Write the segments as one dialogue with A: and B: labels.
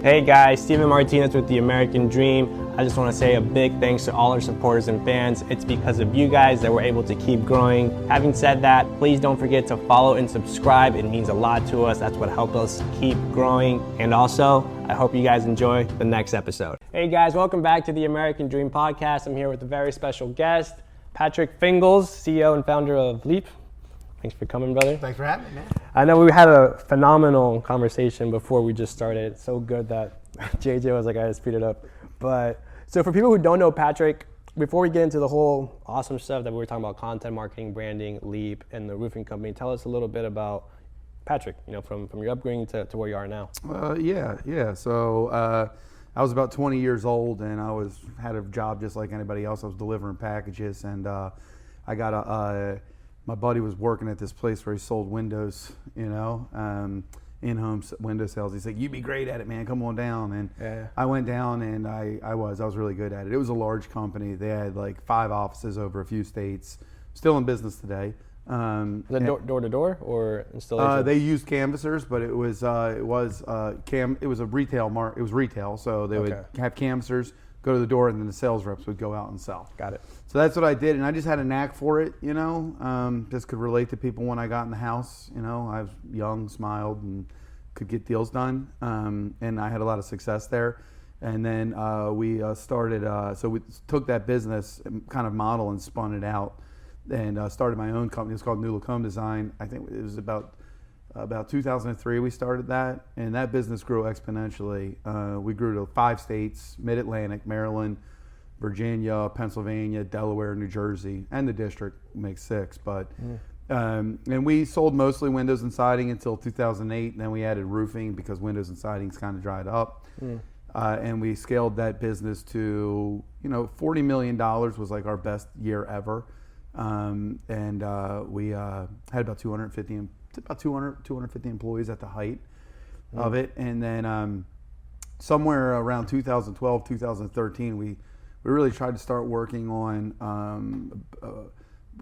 A: Hey guys, Steven Martinez with The American Dream. I just want to say a big thanks to all our supporters and fans. It's because of you guys that we're able to keep growing. Having said that, please don't forget to follow and subscribe. It means a lot to us. That's what helps us keep growing. And also, I hope you guys enjoy the next episode. Hey guys, welcome back to The American Dream podcast. I'm here with a very special guest, Patrick Fingles, CEO and founder of Leap. Thanks for coming, brother.
B: Thanks for having me, man.
A: I know we had a phenomenal conversation before we just started. It's so good that JJ was like, I had to speed it up. But so for people who don't know Patrick, before we get into the whole awesome stuff that we were talking about, content marketing, branding, Leap, and the roofing company, tell us a little bit about Patrick, you know, from your upbringing to where you are now.
B: Yeah. So I was about 20 years old, and I had a job just like anybody else. I was delivering packages, and I got my buddy was working at this place where he sold windows, you know, in-home window sales. He's like, "You'd be great at it, man. Come on down." And
A: yeah.
B: I went down, and I was really good at it. It was a large company. They had like 5 offices over a few states. Still in business today.
A: Was it door to door or installation?
B: They used canvassers, but it was a retail It was retail, so they would have canvassers, go to the door, and then the sales reps would go out and sell.
A: Got it.
B: So that's what I did, and I just had a knack for it, you know. Just could relate to people when I got in the house, you know. I was young, smiled, and could get deals done, and I had a lot of success there. And then we started, so we took that business kind of model and spun it out, and started my own company. It's called New Look Home Design. I think it was about 2003 we started that, and that business grew exponentially. We grew to 5 states: Mid-Atlantic, Maryland, Virginia, Pennsylvania, Delaware, New Jersey, and the district makes 6. But and we sold mostly windows and siding until 2008. And then we added roofing because windows and siding's kind of dried up. And we scaled that business to, you know, $40 million was like our best year ever. And we had about 250 employees at the height of it. And then somewhere around 2012, 2013, we really tried to start working on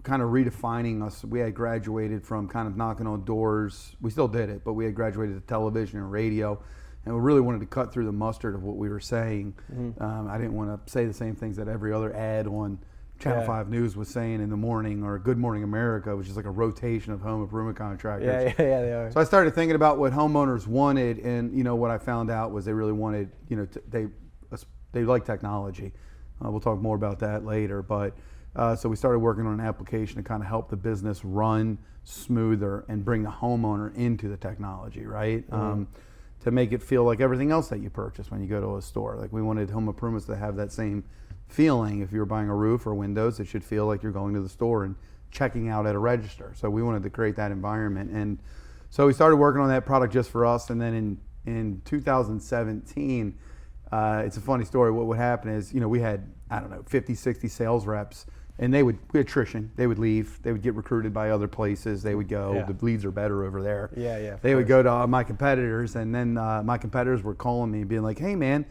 B: kind of redefining us. We had graduated from kind of knocking on doors. We still did it, but we had graduated to television and radio, and we really wanted to cut through the mustard of what we were saying. I didn't want to say the same things that every other ad on Channel 5 News was saying in the morning, or Good Morning America, which is like a rotation of home improvement contractors.
A: Yeah, they are.
B: So I started thinking about what homeowners wanted, and you know what I found out was they really wanted, you know, they like technology. We'll talk more about that later, but so we started working on an application to kind of help the business run smoother and bring the homeowner into the technology, right? To make it feel like everything else that you purchase when you go to a store. Like we wanted home improvements to have that same feeling. If you're buying a roof or windows, it should feel like you're going to the store and checking out at a register. So we wanted to create that environment, and so we started working on that product just for us. And then in 2017, it's a funny story. What would happen is, you know, we had, I don't know, 50, 60 sales reps, and we had attrition. They would leave. They would get recruited by other places. They would go.
A: Yeah.
B: The leads are better over there.
A: Yeah.
B: They would go to my competitors, and then my competitors were calling me and being like, "Hey, man,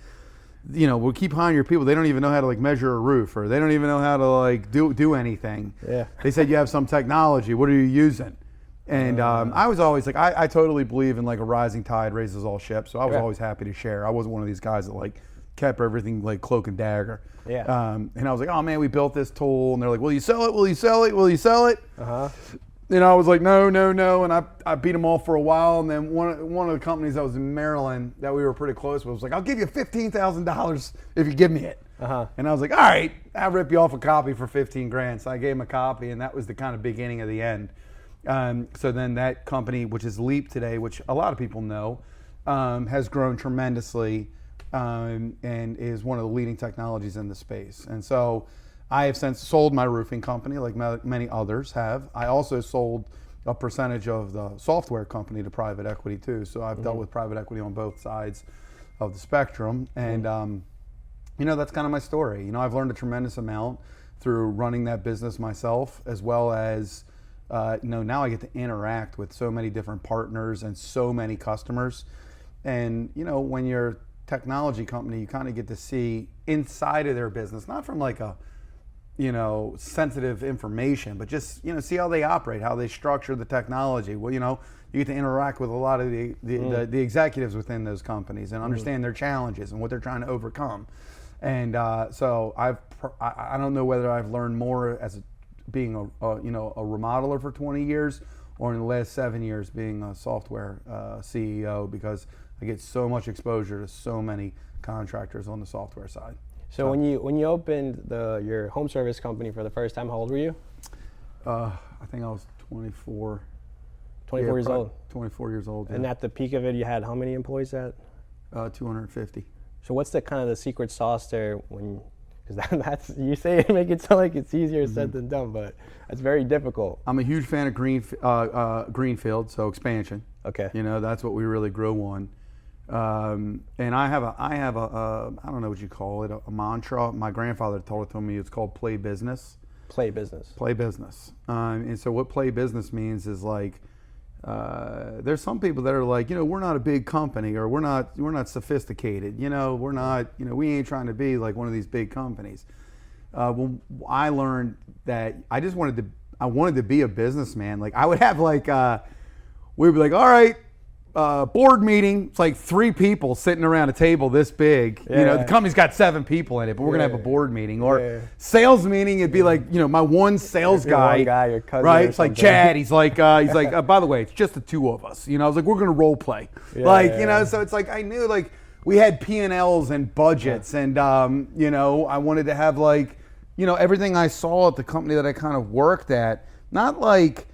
B: you know, we'll keep hiring your people. They don't even know how to like measure a roof, or they don't even know how to like do anything.
A: Yeah.
B: They said you have some technology. What are you using?" And I was always like, I totally believe in like a rising tide raises all ships. So I was always happy to share. I wasn't one of these guys that like kept everything like cloak and dagger.
A: Yeah.
B: And I was like, "Oh man, we built this tool," and they're like, "Will you sell it? Will you sell it? Will you sell it?" And I was like, no. And I beat them all for a while. And then one of the companies that was in Maryland that we were pretty close with was like, "I'll give you $15,000 if you give me it." And I was like, "All right, I'll rip you off a copy for 15 grand. So I gave him a copy, and that was the kind of beginning of the end. So then that company, which is Leap today, which a lot of people know, has grown tremendously and is one of the leading technologies in the space. And so I have since sold my roofing company, like many others have. I also sold a percentage of the software company to private equity too. So I've dealt with private equity on both sides of the spectrum. And, you know, that's kind of my story. You know, I've learned a tremendous amount through running that business myself, as well as, you know, now I get to interact with so many different partners and so many customers. And, you know, when you're a technology company, you kind of get to see inside of their business, not from like a sensitive information, but just, see how they operate, how they structure the technology. Well, you get to interact with a lot of the executives within those companies and understand their challenges and what they're trying to overcome. And so I don't know whether I've learned more as being a remodeler for 20 years or in the last 7 years being a software CEO, because I get so much exposure to so many contractors on the software side.
A: So when you opened your home service company for the first time, how old were you?
B: I think I was 24.
A: 24 years old.
B: 24 years old. Yeah.
A: And at the peak of it, you had how many employees at?
B: 250.
A: So what's the kind of the secret sauce there? Because that's, you say it, make it sound like it's easier said than done, but it's very difficult.
B: I'm a huge fan of greenfield, so expansion.
A: Okay.
B: That's what we really grow on. And I have a I don't know what you call it, a mantra. My grandfather told me it's called play business.
A: Play business.
B: Play business. And so what play business means is like, there's some people that are like, we're not a big company, or we're not sophisticated. We're not, we ain't trying to be like one of these big companies. Well, I learned that I wanted to be a businessman. Like I would have like, we'd be like, all right, board meeting. It's like 3 people sitting around a table this big.
A: Yeah.
B: The company's got 7 people in it, but we're gonna have a board meeting. Or sales meeting. It'd be like, my one sales guy.
A: One guy, your cousin,
B: right? It's like Chad. He's like, by the way, it's just the 2 of us. I was like, we're gonna role play. So it's like I knew like we had P&Ls and budgets, and I wanted to have like, everything I saw at the company that I kind of worked at, not like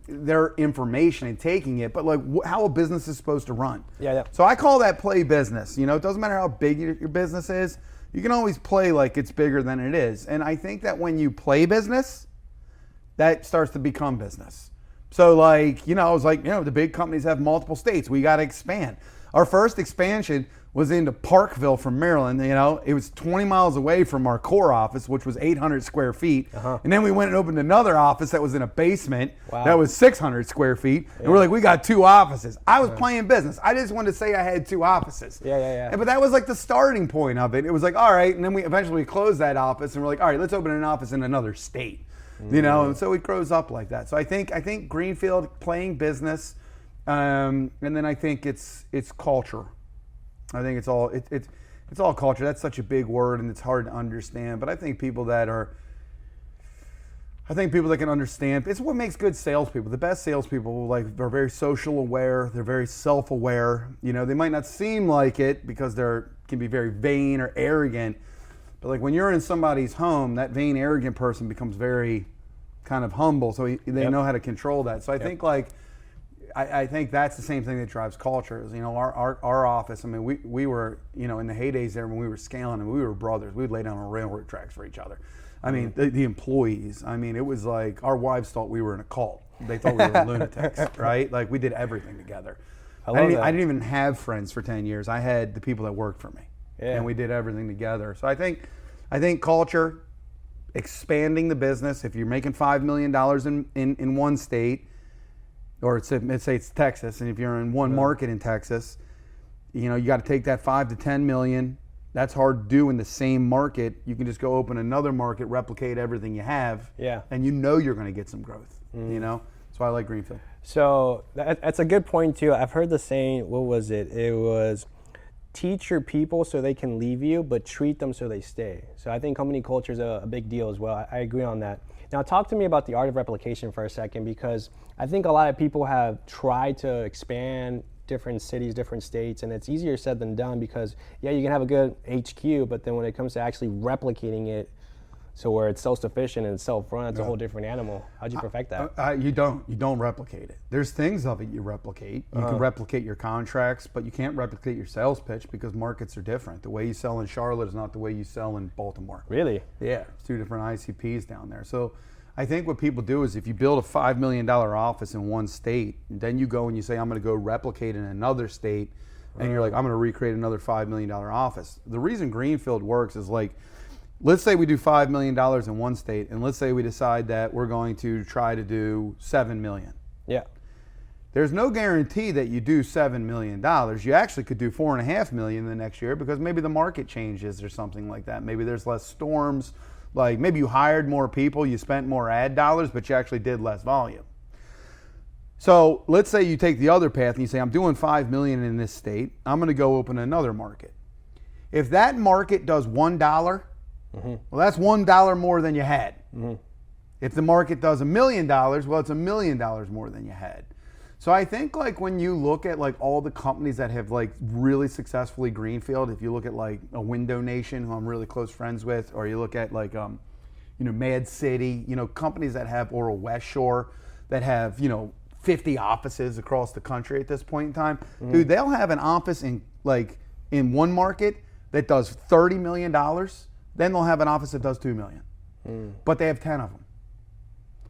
B: their information and taking it, but like how a business is supposed to run.
A: Yeah.
B: So I call that play business. It doesn't matter how big your business is, you can always play like it's bigger than it is. And I think that when you play business, that starts to become business. So like, I was like, the big companies have multiple states. We got to expand. Our first expansion was into Parkville from Maryland. It was 20 miles away from our core office, which was 800 square feet. And then we went and opened another office that was in a basement that was 600 square feet. And we're like, we got 2 offices. I was playing business. I just wanted to say I had 2 offices. But that was like the starting point of it. It was like, all right. And then we eventually closed that office, and we're like, all right, let's open an office in another state. And so it grows up like that. So I think greenfield, playing business, and then I think it's culture. I think it's all culture. That's such a big word, and it's hard to understand. But I think people that can understand. It's what makes good salespeople. The best salespeople are very social aware. They're very self-aware. They might not seem like it because can be very vain or arrogant. But like when you're in somebody's home, that vain, arrogant person becomes very kind of humble. So they know how to control that. So I think like. I think that's the same thing that drives culture. Our office. I mean, we were in the heydays there when we were scaling, and we were brothers. We'd lay down on railroad tracks for each other. I mean, the employees. I mean, it was like our wives thought we were in a cult. They thought we were lunatics, right? Like we did everything together. I didn't even have friends for 10 years. I had the people that worked for me, and we did everything together. So I think culture, expanding the business. If you're making $5 million in one state. Or let's say it's Texas, and if you're in one market in Texas, you got to take that 5 to 10 million. That's hard to do in the same market. You can just go open another market, replicate everything you have, and you're going to get some growth. So I like greenfield.
A: So that's a good point too. I've heard the saying. What was it? It was teach your people so they can leave you, but treat them so they stay. So I think company culture is a big deal as well. I agree on that. Now talk to me about the art of replication for a second, because I think a lot of people have tried to expand different cities, different states, and it's easier said than done because, you can have a good HQ, but then when it comes to actually replicating it so where it's self-sufficient and self-run, it's a whole different animal. How'd you perfect that?
B: You don't replicate it. There's things of it you replicate. You can replicate your contracts, but you can't replicate your sales pitch because markets are different. The way you sell in Charlotte is not the way you sell in Baltimore.
A: Really?
B: Yeah, it's 2 different ICPs down there. So I think what people do is if you build a $5 million office in one state, then you go and you say, I'm going to go replicate in another state, and you're like, I'm going to recreate another $5 million office. The reason greenfield works is like, let's say we do $5 million in one state, and let's say we decide that we're going to try to do $7 million.
A: Yeah.
B: there's no guarantee that you do $7 million. You actually could do $4.5 million the next year because maybe the market changes or something like that. Maybe there's less storms. Like maybe you hired more people, you spent more ad dollars, but you actually did less volume. So let's say you take the other path and you say, I'm doing $5 million in this state. I'm going to go open another market. If that market does $1, well, that's $1 more than you had. If the market does $1 million, well, it's $1 million more than you had. So I think like when you look at like all the companies that have like really successfully greenfield, if you look at like a Window Nation, who I'm really close friends with, or you look at like Mad City, companies that have, or West Shore that have 50 offices across the country at this point in time, dude, they'll have an office in one market that does $30 million, then they'll have an office that does $2 million, but they have 10 of them.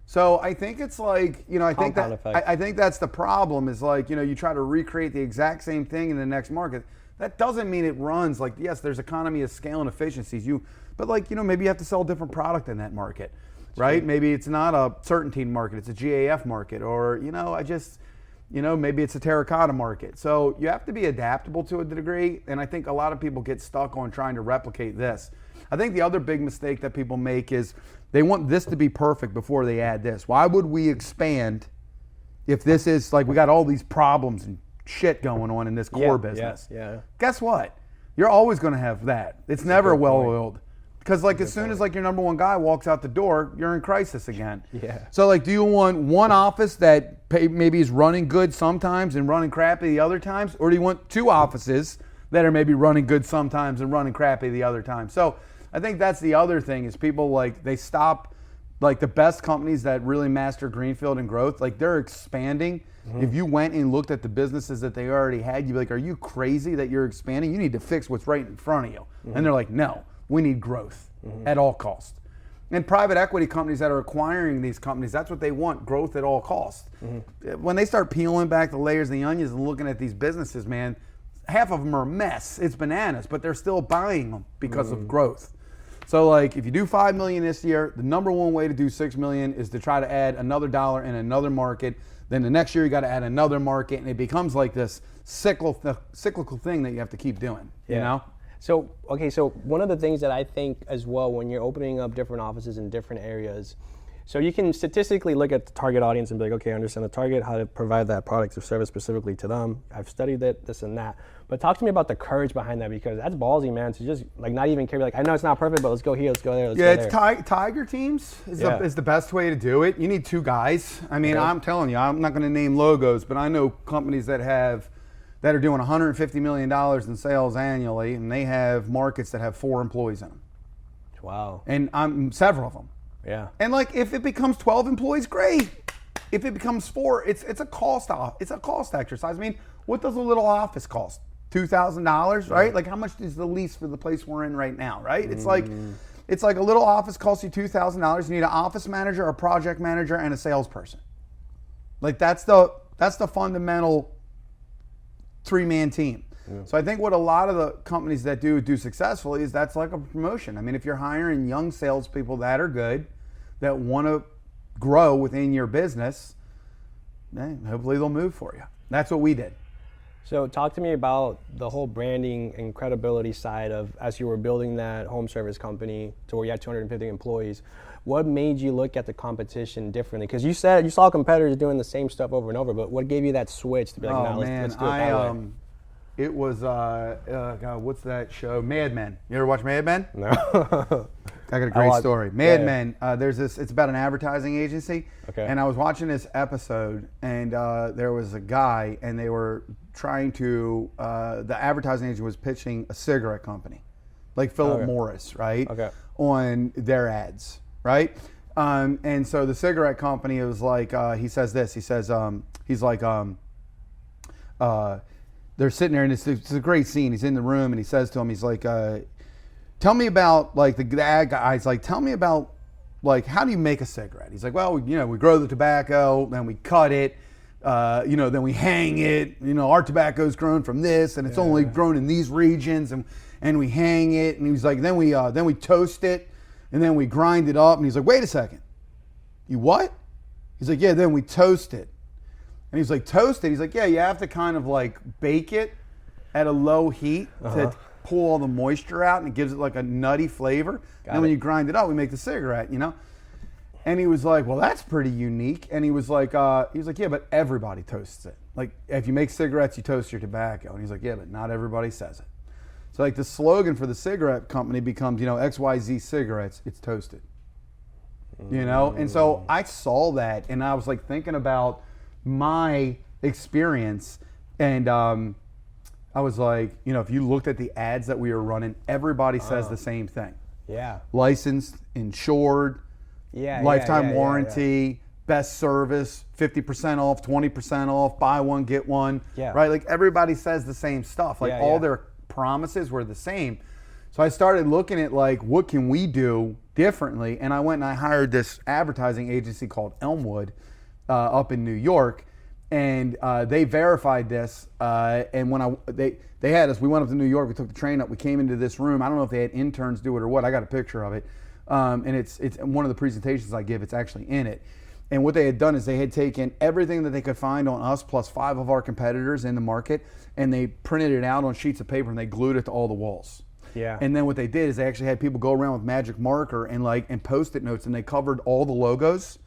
B: So I think it's like, I think that's the problem is like, you try to recreate the exact same thing in the next market. That doesn't mean it runs like, yes, there's economy of scale and efficiencies. But like, maybe you have to sell a different product in that market, right? True. Maybe it's not a certainty market, it's a GAF market, or, maybe it's a terracotta market. So you have to be adaptable to a degree. And I think a lot of people get stuck on trying to replicate this. I think the other big mistake that people make is they want this to be perfect before they add this. Why would we expand if this is like we got all these problems and shit going on in this core business?
A: Yeah.
B: Guess what? You're always going to have that. It's never well-oiled. Because like as soon as like your number one guy walks out the door, you're in crisis again.
A: Yeah.
B: So like, do you want one office that maybe is running good sometimes and running crappy the other times, or do you want two offices that are maybe running good sometimes and running crappy the other time? So I think that's the other thing is people like they stop, like the best companies that really master greenfield and growth, like they're expanding. If you went and looked at the businesses that they already had, you'd be like, are you crazy that you're expanding? You need to fix what's right in front of you. And they're like, no, we need growth at all costs. And private equity companies that are acquiring these companies, that's what they want, growth at all costs. When they start peeling back the layers of the onions and looking at these businesses, man, half of them are a mess. It's bananas, but they're still buying them because of growth. So like if you do $5 million this year, the number one way to do $6 million is to try to add another dollar in another market. Then the next year you got to add another market, and it becomes like this cyclical thing that you have to keep doing. You know?
A: So one of the things that I think as well when you're opening up different offices in different areas, so you can statistically look at the target audience and be like, okay, I understand the target, how to provide that product or service specifically to them. I've studied it, this and that. But talk to me about the courage behind that, because that's ballsy, man, to just like not even care. Like, I know it's not perfect, but let's go here, let's go there, let's go there.
B: It's Tiger teams is the best way to do it. You need two guys. I mean, I'm telling you, I'm not going to name logos, but I know companies that are doing $150 million in sales annually, and they have markets that have 4 employees in them.
A: Wow.
B: And I'm several of them.
A: Yeah.
B: And like if it becomes 12 employees, great. If it becomes 4, it's a cost exercise. I mean, what does a little office cost? $2,000, right? Like how much is the lease for the place we're in right now, right? It's like a little office costs you $2,000. You need an office manager, a project manager, and a salesperson. Like that's the fundamental 3-man team. Yeah. So I think what a lot of the companies that do successfully is that's like a promotion. I mean, if you're hiring young salespeople that are good, that want to grow within your business, hopefully they'll move for you. That's what we did.
A: So talk to me about the whole branding and credibility side of as you were building that home service company to where you had 250 employees. What made you look at the competition differently? Because you said you saw competitors doing the same stuff over and over, but what gave you that switch to be like, let's do it that way?
B: It was, God, what's that show? Mad Men. You ever watch Mad Men?
A: No.
B: I got a great story. Mad Men, there's this, it's about an advertising agency.
A: Okay.
B: And I was watching this episode, and there was a guy, and they were trying to, the advertising agency was pitching a cigarette company, like Philip Morris, right? Okay. On their ads, right? And so the cigarette company, it was like, he says this, he says, he's like, they're sitting there, and it's a great scene. He's in the room, and he says to him, he's like, tell me about, like, the ad guy's like, tell me about, like, how do you make a cigarette? He's like, well, we grow the tobacco, then we cut it, then we hang it. Our tobacco's grown from this, and it's only grown in these regions, and we hang it. And he's like, then we toast it, and then we grind it up. And he's like, wait a second, you what? He's like, yeah, then we toast it. And he's like, toasted? He's like, yeah, you have to kind of like bake it at a low heat to pull all the moisture out, and it gives it like a nutty flavor. And then when you grind it up, we make the cigarette, you know? And he was like, well, that's pretty unique. And he was like, yeah, but everybody toasts it. Like, if you make cigarettes, you toast your tobacco. And he's like, yeah, but not everybody says it. So like the slogan for the cigarette company becomes, you know, XYZ cigarettes, it's toasted. You know? And so I saw that, and I was like thinking about my experience, and I was like, you know, if you looked at the ads that we were running, everybody says the same thing.
A: Yeah.
B: Licensed, insured, lifetime warranty, best service, 50% off, 20% off, buy one, get one.
A: Yeah.
B: Right? Like everybody says the same stuff. Like all their promises were the same. So I started looking at like, what can we do differently? And I went and I hired this advertising agency called Elmwood up in New York. And they verified this. And when they had us, we went up to New York, we took the train up, we came into this room. I don't know if they had interns do it or what. I got a picture of it. And it's one of the presentations I give, it's actually in it. And what they had done is they had taken everything that they could find on us plus 5 of our competitors in the market, and they printed it out on sheets of paper and they glued it to all the walls.
A: Yeah.
B: And then what they did is they actually had people go around with magic marker and Post-it notes, and they covered all the logos,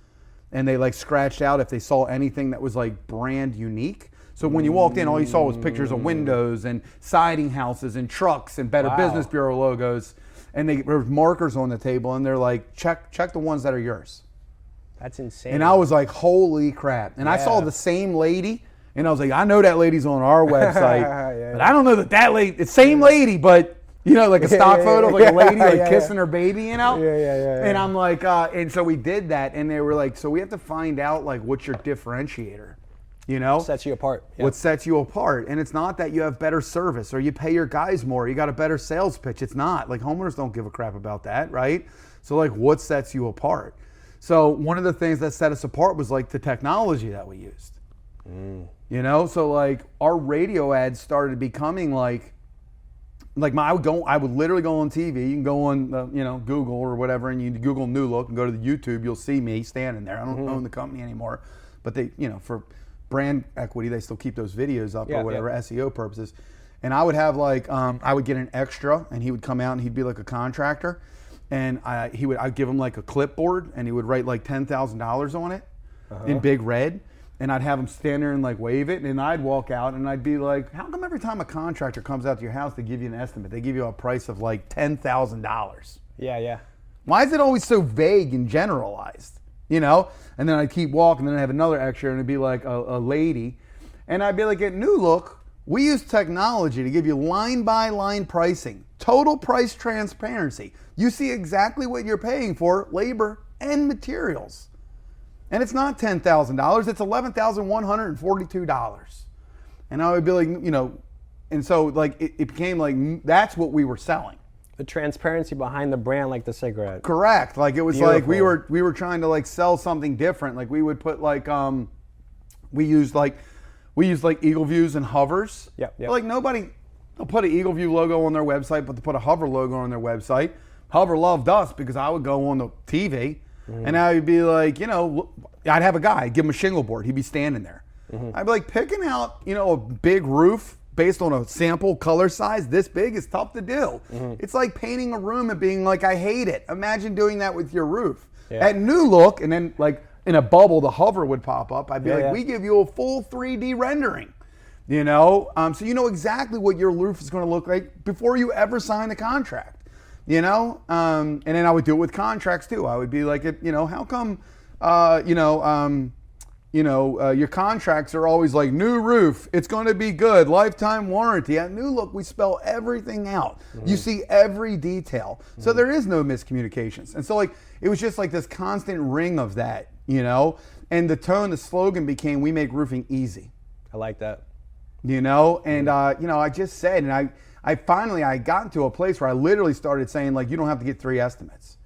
B: and they like scratched out if they saw anything that was like brand unique. So when you walked in, all you saw was pictures of windows and siding houses and trucks and Better Business Bureau logos. And there were markers on the table, and they're like, check the ones that are yours.
A: That's insane.
B: And I was like, holy crap. And I saw the same lady, and I was like, I know that lady's on our website, but I don't know that lady, it's same lady, but you know, like a stock photo of like a lady like kissing her baby, you know? And I'm like, and so we did that, and they were like, so we have to find out like what's your differentiator, you know?
A: What sets you apart.
B: What sets you apart. And it's not that you have better service or you pay your guys more, you got a better sales pitch. It's not. Like homeowners don't give a crap about that, right? So like what sets you apart? So one of the things that set us apart was like the technology that we used. You know, so like our radio ads started becoming like I would literally go on TV. You can go on Google or whatever, and you Google New Look and go to the YouTube. You'll see me standing there. I don't own the company anymore, but they, you know, for brand equity, they still keep those videos up or whatever, SEO purposes. And I would have like I would get an extra, and he would come out and he'd be like a contractor, and I'd give him like a clipboard, and he would write like $10,000 on it in big red. And I'd have him stand there and like wave it, and I'd walk out and I'd be like, how come every time a contractor comes out to your house, they give you an estimate? They give you a price of like $10,000.
A: Yeah.
B: Why is it always so vague and generalized? You know? And then I'd keep walking, and then I'd have another extra, and it'd be like a lady. And I'd be like, at New Look, we use technology to give you line by line pricing, total price transparency. You see exactly what you're paying for, labor and materials. And it's not $10,000, it's $11,142. And I would be like, you know, and so like it became like, that's what we were selling.
A: The transparency behind the brand, like the cigarette.
B: Correct. Like it was like we were trying to like sell something different. Like we would put like, we used like Eagle Views and hovers.
A: Yep.
B: But like nobody, they'll put an Eagle View logo on their website, but they put a hover logo on their website. Hover loved us because I would go on the TV. And I would be like, you know, I'd have a guy, I'd give him a shingle board. He'd be standing there. I'd be like, picking out, you know, a big roof based on a sample color size this big is tough to do. It's like painting a room and being like, I hate it. Imagine doing that with your roof. At New Look, and then like in a bubble, the hover would pop up. I'd be like, we give you a full 3D rendering. You know, so you know exactly what your roof is going to look like before you ever sign the contract. You know, and then I would do it with contracts too. I would be like, you know, how come, your contracts are always like new roof, it's going to be good, lifetime warranty. At New Look, we spell everything out. You see every detail. So there is no miscommunications. And so like, it was just like this constant ring of that, you know, and the slogan became, we make roofing easy.
A: I like that.
B: You know, and, you know, I just said, and I finally got to a place where I literally started saying, like, you don't have to get 3 estimates.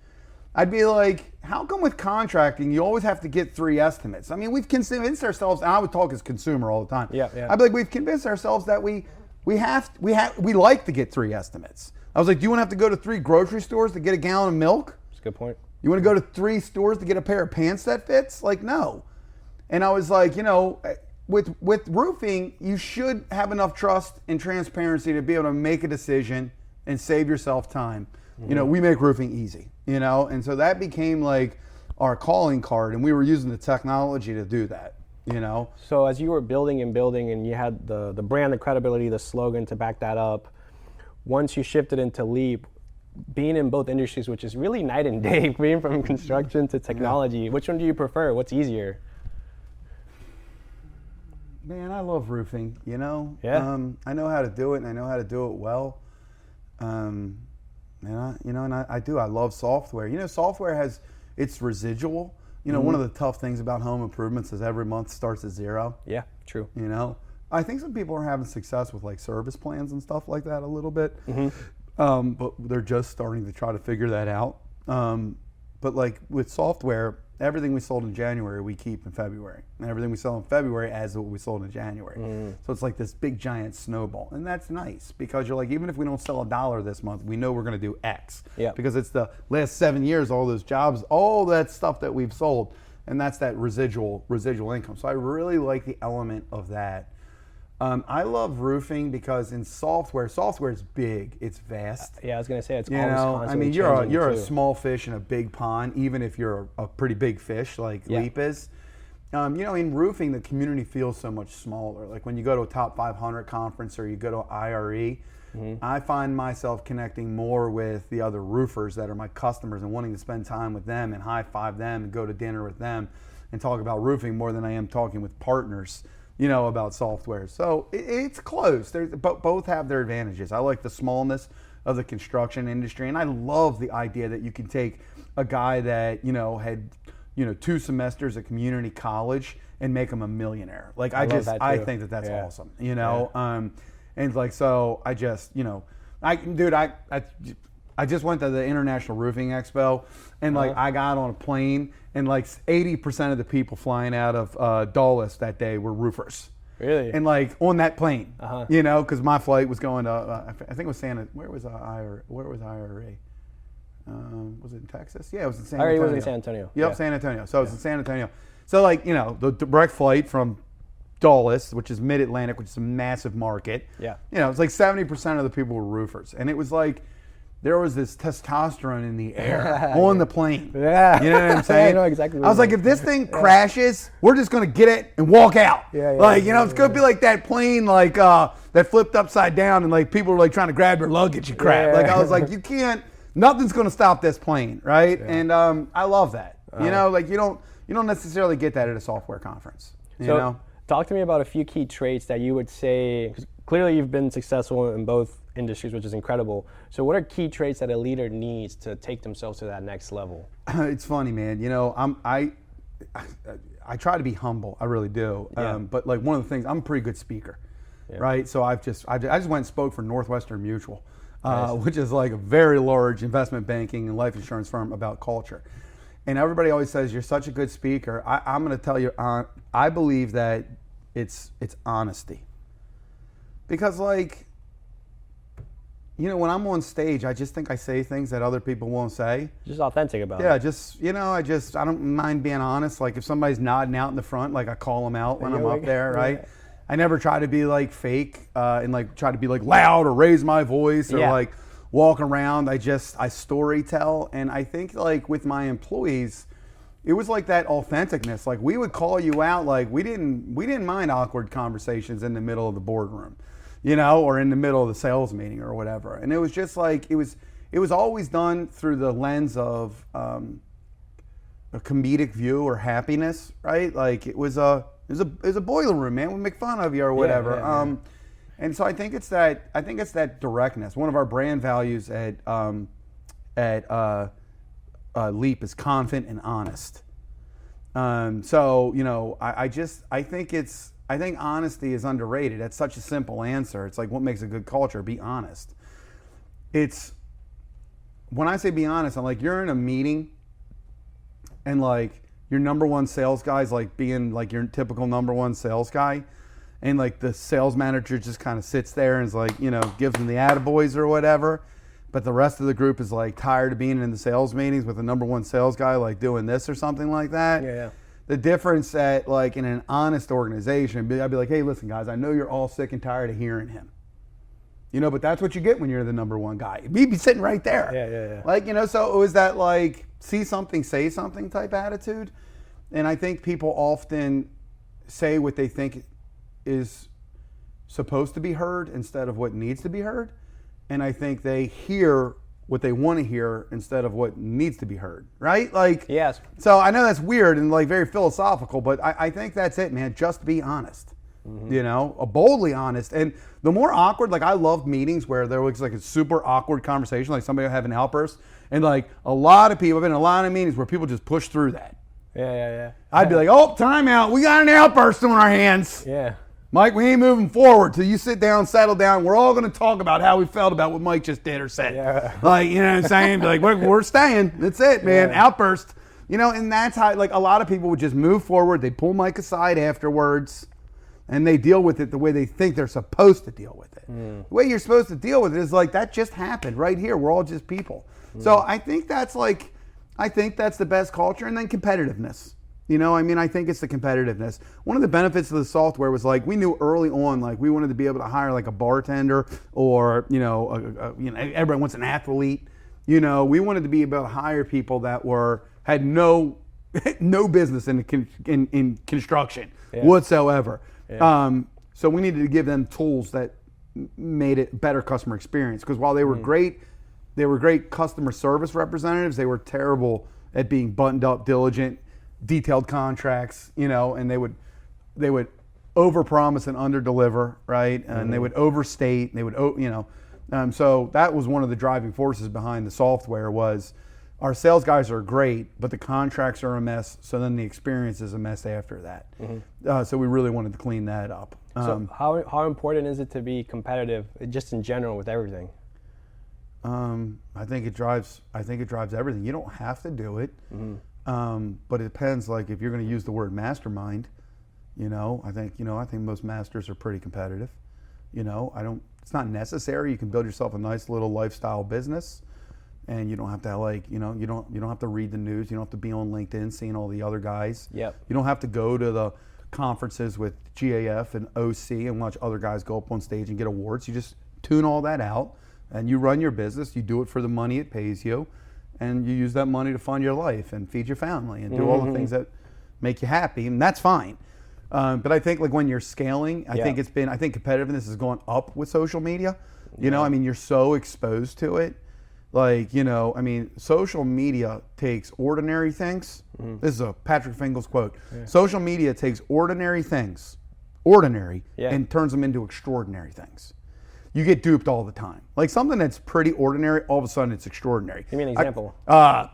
B: I'd be like, how come with contracting you always have to get 3 estimates? I mean, we've convinced ourselves, and I would talk as consumer all the time.
A: Yeah.
B: I'd be like, we've convinced ourselves that we like to get 3 estimates. I was like, do you want to have to go to 3 grocery stores to get a gallon of milk?
A: That's a good point.
B: You want to go to 3 stores to get a pair of pants that fits? Like, no. And I was like, you know, with roofing, you should have enough trust and transparency to be able to make a decision and save yourself time. You know, we make roofing easy, you know, and so that became like our calling card, and we were using the technology to do that, you know.
A: So as you were building and you had the brand, the credibility, the slogan to back that up, once you shifted into Leap, being in both industries, which is really night and day, being from construction to technology, which one do you prefer? What's easier?
B: Man, I love roofing, you know.
A: Yeah.
B: I know how to do it, and I know how to do it well. And I love software. You know, software has its residual. You know, one of the tough things about home improvements is every month starts at zero.
A: Yeah, true.
B: You know, I think some people are having success with like service plans and stuff like that a little bit, but they're just starting to try to figure that out. But like with software, everything we sold in January we keep in February, and everything we sell in February adds to what we sold in January. So it's like this big giant snowball, and that's nice because you're like, even if we don't sell $1 this month, we know we're going to do X.
A: Yeah. Because
B: it's the last 7 years, all those jobs, all that stuff that we've sold, and that's that residual income. So I really like the element of that. I love roofing because in software is big, it's vast.
A: Yeah, I was gonna say it's
B: You
A: always
B: know, I
A: constantly
B: mean,
A: changing,
B: you're a
A: too.
B: small fish in a big pond, even if you're a pretty big fish like Leap is. You know, in roofing, the community feels so much smaller. Like when you go to a top 500 conference or you go to IRE, I find myself connecting more with the other roofers that are my customers and wanting to spend time with them and high five them and go to dinner with them and talk about roofing more than I am talking with partners, you know, about software. So it's close. Both have their advantages. I like the smallness of the construction industry, and I love the idea that you can take a guy that, you know, had, you know, 2 semesters at community college and make him a millionaire. Like I think that that's awesome, you know. And like, so I just, you know, I just went to the International Roofing Expo, and like I got on a plane, and like 80% of the people flying out of Dulles that day were roofers.
A: Really?
B: And like on that plane, you know, because my flight was going to, I think it was where was IRA? Was it in Texas? Yeah, it was in San Antonio.
A: IRA was in San Antonio.
B: Yep, San Antonio. So it was in San Antonio. So like, you know, the direct flight from Dulles, which is mid-Atlantic, which is a massive market.
A: Yeah.
B: You know, it's like 70% of the people were roofers. And it was like, there was this testosterone in the air on the plane.
A: Yeah.
B: You know what I'm saying?
A: I know exactly what
B: I was
A: you
B: like,
A: mean.
B: if this thing crashes, we're just going to get it and walk out. Like, you know, it's going to be like that plane, like, that flipped upside down and like people were like trying to grab their luggage and crap.
A: Yeah.
B: Like, I was like, you can't, nothing's going to stop this plane, right? Yeah. And I love that. You know, like you don't necessarily get that at a software conference. You know?
A: Talk to me about a few key traits that you would say, 'cause clearly you've been successful in both industries, which is incredible. So what are key traits that a leader needs to take themselves to that next level?
B: It's funny, man. You know, I I try to be humble. I really do. But like one of the things, I'm a pretty good speaker, right? So I just went and spoke for Northwestern Mutual, which is like a very large investment banking and life insurance firm about culture. And everybody always says, you're such a good speaker. I'm going to tell you, I believe that it's honesty. Because like, you know, when I'm on stage, I just think I say things that other people won't say.
A: Just authentic about it.
B: Yeah, just, you know, I don't mind being honest. Like if somebody's nodding out in the front, like I call them out when I'm up there, right? I never try to be like fake and like try to be like loud or raise my voice or like walk around. I story tell. And I think like with my employees, it was like that authenticness. Like we would call you out. Like we didn't mind awkward conversations in the middle of the boardroom, you know, or in the middle of the sales meeting or whatever. And it was just like, it was always done through the lens of a comedic view or happiness, right? Like it was a boiler room, man. We make fun of you or whatever. And so I think it's that directness. One of our brand values at Leap is confident and honest. So, you know, I think honesty is underrated. That's such a simple answer. It's like, what makes a good culture? Be honest. When I say be honest, I'm like, you're in a meeting and like your number one sales guy's like being like your typical number one sales guy. And like the sales manager just kind of sits there and is like, you know, gives them the attaboys or whatever. But the rest of the group is like tired of being in the sales meetings with the number one sales guy like doing this or something like that. The difference at like in an honest organization, I'd be like, hey, listen, guys, I know you're all sick and tired of hearing him. But that's what you get when you're the number one guy. He'd be sitting right there.
A: Yeah.
B: Like, so it was that like see something, say something type attitude. And I think people often say what they think is supposed to be heard instead of what needs to be heard. And I think they hear what they want to hear instead of what needs to be heard, right? Like,
A: yes.
B: So I know that's weird and like very philosophical, but I think that's it, man. Just be honest, boldly honest. And the more awkward, like I love meetings where there was like a super awkward conversation, like somebody would have an outburst. And like a lot of people, I've been in a lot of meetings where people just push through that.
A: Yeah.
B: I'd be like, oh, time out. We got an outburst on our hands.
A: Yeah.
B: Mike, we ain't moving forward till you sit down, settle down. We're all going to talk about how we felt about what Mike just did or said.
A: Yeah.
B: Like, you know what I'm saying? Be like, we're staying. That's it, man. Yeah. Outburst. And that's how, like, a lot of people would just move forward. They pull Mike aside afterwards, and they deal with it the way they think they're supposed to deal with it. The way you're supposed to deal with it is like, that just happened right here. We're all just people. So I think that's the best culture. And then competitiveness. I think it's the competitiveness. One of the benefits of the software was like we knew early on, like we wanted to be able to hire like a bartender or everybody wants an athlete. We wanted to be able to hire people that had no business in construction whatsoever. Yeah. So we needed to give them tools that made it a better customer experience. Because while they were great customer service representatives, they were terrible at being buttoned up, diligent, detailed contracts, and they would overpromise and underdeliver, right? And they would overstate. They would, so that was one of the driving forces behind the software was our sales guys are great, but the contracts are a mess. So then the experience is a mess after that. So we really wanted to clean that up.
A: So how important is it to be competitive, just in general with everything?
B: I think it drives everything. You don't have to do it. But it depends. Like if you're going to use the word mastermind, I think most masters are pretty competitive. It's not necessary. You can build yourself a nice little lifestyle business, and you don't have to you don't have to read the news. You don't have to be on LinkedIn seeing all the other guys.
A: Yep.
B: You don't have to go to the conferences with GAF and OC and watch other guys go up on stage and get awards. You just tune all that out, and you run your business. You do it for the money it pays you. And you use that money to fund your life and feed your family and do all the things that make you happy, and that's fine. But I think like when you're scaling, I think competitiveness has gone up with social media. You're so exposed to it. Like, social media takes ordinary things. This is a Patrick Fingles quote. Yeah. Social media takes ordinary things, and turns them into extraordinary things. You get duped all the time. Like something that's pretty ordinary, all of a sudden it's extraordinary.
A: Give me an example.
B: A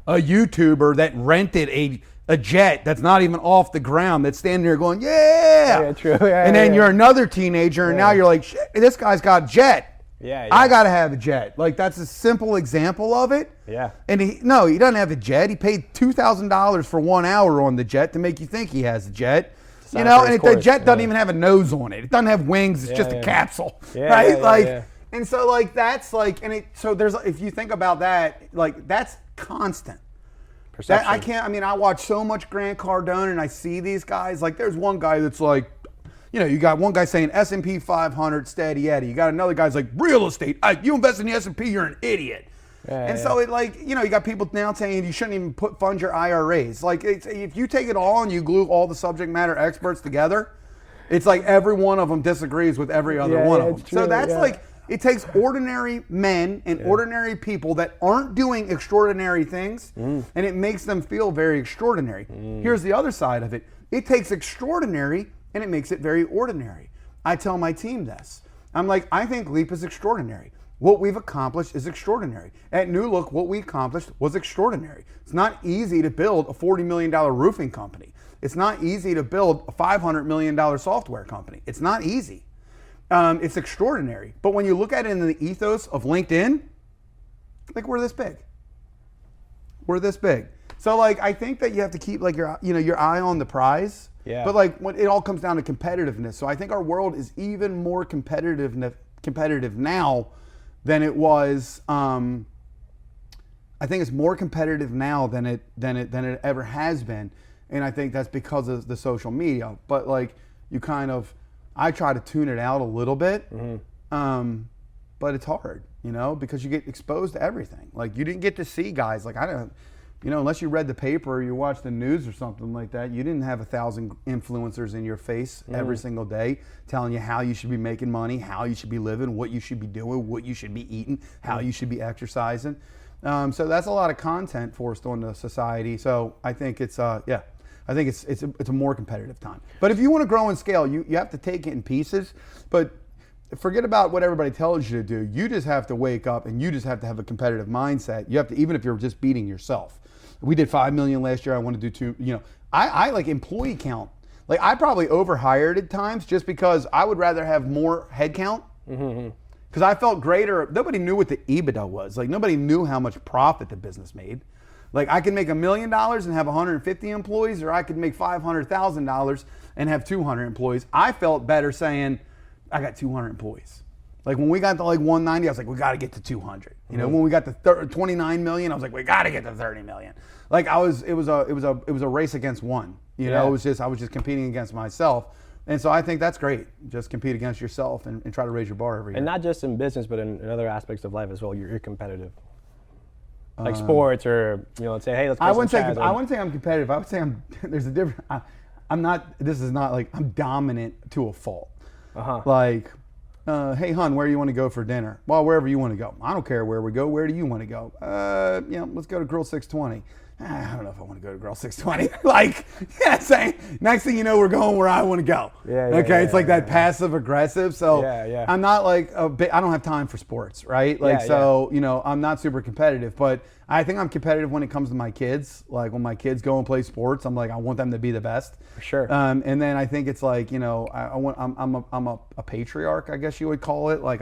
B: YouTuber that rented a jet that's not even off the ground that's standing there going, yeah,
A: true.
B: And then you're another teenager and now you're like, shit, this guy's got a jet.
A: Yeah.
B: I got to have a jet. Like that's a simple example of it.
A: Yeah.
B: And he doesn't have a jet. He paid $2,000 for 1 hour on the jet to make you think he has a jet. And the jet doesn't even have a nose on it. It doesn't have wings. It's just a capsule, right? And so like that's like, so there's, if you think about that, like that's constant.
A: Perception.
B: I watch so much Grant Cardone and I see these guys. Like there's one guy that's like, you got one guy saying S&P 500 steady Eddie. You got another guy's like real estate. You invest in the S&P, you're an idiot. So it like, you got people now saying you shouldn't even fund your IRAs. Like if you take it all and you glue all the subject matter experts together, it's like every one of them disagrees with every other one of them.
A: True,
B: so that's like, it takes ordinary men and ordinary people that aren't doing extraordinary things and it makes them feel very extraordinary. Here's the other side of it. It takes extraordinary and it makes it very ordinary. I tell my team this. I'm like, I think Leap is extraordinary. What we've accomplished is extraordinary. At New Look, what we accomplished was extraordinary. It's not easy to build a $40 million roofing company. It's not easy to build a $500 million software company. It's not easy. It's extraordinary. But when you look at it in the ethos of LinkedIn, like we're this big. We're this big. So like I think that you have to keep like your eye on the prize.
A: Yeah.
B: But like when it all comes down to competitiveness. So I think our world is even more competitive now than it was. I think it's more competitive now than it ever has been. And I think that's because of the social media. But like I try to tune it out a little bit. But it's hard, because you get exposed to everything. Like you didn't get to see guys like unless you read the paper or you watched the news or something like that, you didn't have 1,000 influencers in your face every single day telling you how you should be making money, how you should be living, what you should be doing, what you should be eating, how you should be exercising. So that's a lot of content forced onto society. So I think it's I think it's a more competitive time. But if you want to grow and scale, you have to take it in pieces. But forget about what everybody tells you to do. You just have to wake up and you just have to have a competitive mindset. You have to, even if you're just beating yourself. We did 5 million last year. I want to do 2. I like employee count. Like I probably overhired at times just because I would rather have more head count. Because I felt greater. Nobody knew what the EBITDA was. Like nobody knew how much profit the business made. Like I could make $1 million and have 150 employees, or I could make $500,000 and have 200 employees. I felt better saying I got 200 employees. Like when we got to like 190, I was like, we got to get to 200. When we got to 29 million, I was like, we got to get to 30 million. Like it was a race against one. I was just competing against myself. And so I think that's great. Just compete against yourself and try to raise your bar every year.
A: And not just in business, but in other aspects of life as well. You're competitive. Like sports, or say, hey, let's play
B: I wouldn't say I'm competitive. I would say there's a difference. I'm not. This is not like I'm dominant to a fault. Like, hey, hon, where do you want to go for dinner? Well, wherever you want to go. I don't care where we go. Where do you want to go? Let's go to Grill 620. I don't know if I want to go to Grill 620. Like, saying next thing you know, we're going where I want to go. It's like that passive aggressive. So I'm not like I don't have time for sports, right? Like, I'm not super competitive, but I think I'm competitive when it comes to my kids. Like when my kids go and play sports, I'm like, I want them to be the best.
A: For sure.
B: And then I think it's like, I'm a patriarch, I guess you would call it. Like